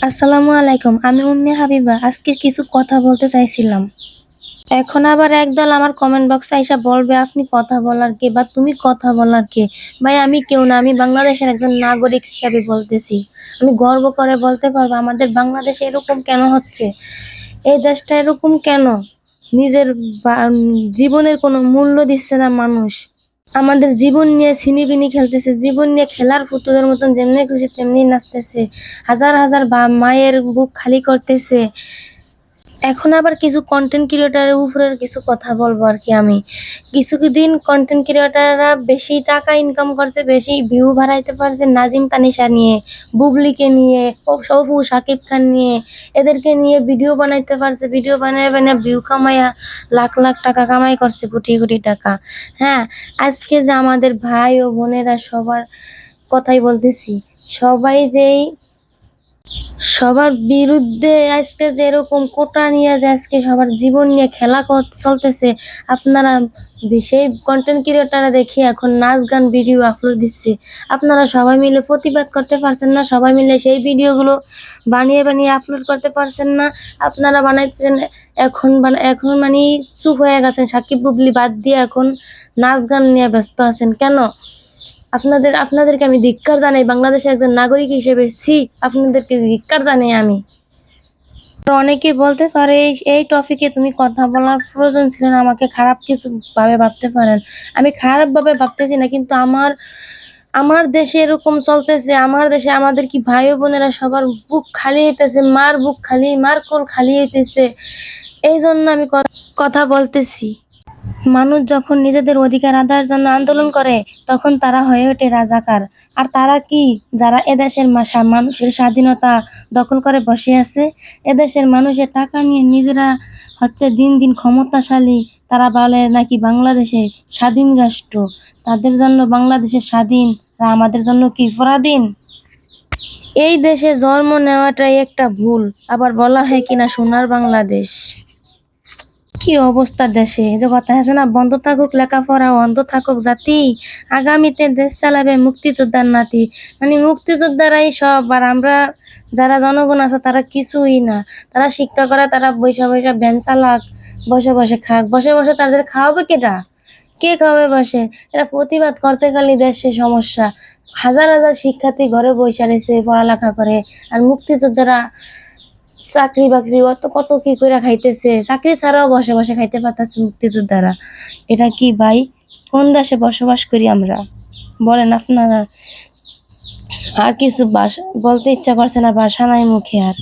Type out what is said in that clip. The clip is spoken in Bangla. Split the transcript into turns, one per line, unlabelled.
আসসালামু আলাইকুম। আমি উম্মে হাবিবা। আজকে কিছু কথা বলতে চাইছিলাম। এখন আবার একদল আমার কমেন্ট বক্সে আইসা বলবে, আপনি কথা বলার কে বা তুমি কথা বলার কে? ভাই আমি কেউ না, আমি বাংলাদেশের একজন নাগরিক হিসাবে বলতেছি। আমি গর্ব করে বলতে পারবো আমাদের বাংলাদেশে এরকম কেন হচ্ছে? এই দেশটা এরকম কেন? নিজের জীবনের কোনো মূল্য দিচ্ছে না মানুষ। আমাদের জীবন নিয়ে ছিনিবিনি খেলতেছে, জীবন নিয়ে খেলার পুতুলের মতন যেমনি খুশি তেমনি নাচতেছে, হাজার হাজার মায়ের বুক খালি করতেছে। এখন আবার কিছু কন্টেন্ট ক্রিয়েটরের উপরে কিছু কথা বলবো আর কি। আমি কিছুদিন কন্টেন্ট ক্রিয়েটররা বেশি টাকা ইনকাম করছে, বেশি ভিউ বাড়াইতে পারছে নাজিম তানিশা নিয়ে, বুবলিকে নিয়ে, অপু শাকিব খান নিয়ে, এদেরকে নিয়ে ভিডিও বানাইতে পারছে। ভিডিও বানায় বানায় ভিউ কামাইয়া লাখ লাখ টাকা কামাই করছে, কোটি কোটি টাকা। হ্যাঁ, আজকে যে আমাদের ভাই ও বোনেরা সবার কথাই বলতেছি, সবাই যেই সবার বিরুদ্ধে আজকে যেরকম কোটা নিয়ে যে আজকে সবার জীবন নিয়ে খেলা চলতেছে, আপনারা সেই কন্টেন্ট ক্রিয়েটাররা দেখি এখন নাচ গান ভিডিও আপলোড দিচ্ছে। আপনারা সবাই মিলে প্রতিবাদ করতে পারছেন না, সবাই মিলে সেই ভিডিওগুলো বানিয়ে বানিয়ে আপলোড করতে পারছেন না। আপনারা বানাইছেন এখন এখন মানে চুপ হয়ে গেছেন, সাকিব বুবলি বাদ দিয়ে এখন নাচ গান নিয়ে ব্যস্ত আছেন কেন? আপনাদেরকে আমি ধিক্কার জানাই, বাংলাদেশের একজন নাগরিক হিসেবে। আপনাদেরকে ধিক্কার জানাই আমি। অনেকে বলতে পারে এই টপিকে তুমি কথা বলার প্রয়োজন ছিল না, আমাকে খারাপ কিছু ভাবে ভাবতে পারেন। আমি খারাপ ভাবে ভাবতেছি না, কিন্তু আমার দেশে এরকম চলতেছে। আমার দেশে আমাদের কি ভাই বোনেরা সবার বুক খালি হইতেছে, মার বুক খালি, মার কোল খালি হইতেছে। এই জন্য আমি কথা বলতেছি। মানুষ যখন নিজেদের অধিকার আদায়ের জন্য আন্দোলন করে, তখন তারা হয়ে ওঠে রাজাকার। আর তারা কি? যারা এদেশের মানুষের স্বাধীনতা দখল করে বসে আছে, এদেশের মানুষের টাকা নিয়ে নিজেরা হচ্ছে দিন দিন ক্ষমতাশালী, তারা বলে নাকি বাংলাদেশে স্বাধীন রাষ্ট্র, তাদের জন্য বাংলাদেশের স্বাধীন, আর আমাদের জন্য কি পরাধীন? এই দেশে জন্ম নেওয়াটাই একটা ভুল। আবার বলা হয় কিনা সোনার বাংলাদেশ। কি অবস্থা দেশে! যে কথা আছে না, বন্ধ থাকুক লেখাপড়া, অন্ধ থাকুক জাতি, আগামীতে দেশ চালাবে মুক্তিযোদ্ধার নাতি। মানে মুক্তিযোদ্ধারাই সব, আর আমরা যারা জনগণ আছে তারা কিছুই না। তারা শিক্ষা করে, তারা বৈশা বৈশা ভ্যান চালাক, বসে বসে খাক, বসে বসে তাদের খাওয়াবে কেটা? কে খাওয়াবে বসে? এরা প্রতিবাদ করতে গেলে দেশে সমস্যা। হাজার হাজার শিক্ষার্থী ঘরে বসে রয়েছে, পড়ালেখা করে, আর মুক্তিযোদ্ধারা চাকরি বাকরি কত কি করে খাইতেছে, চাকরি ছাড়াও বসে বসে খাইতে পারতেছে মুক্তিযোদ্ধারা। এটা কি ভাই? কোন দেশে বসবাস করি আমরা? বলেন আপনারা। আর কিছু বলতে ইচ্ছা করছে না, ভাষা নাই মুখে আর।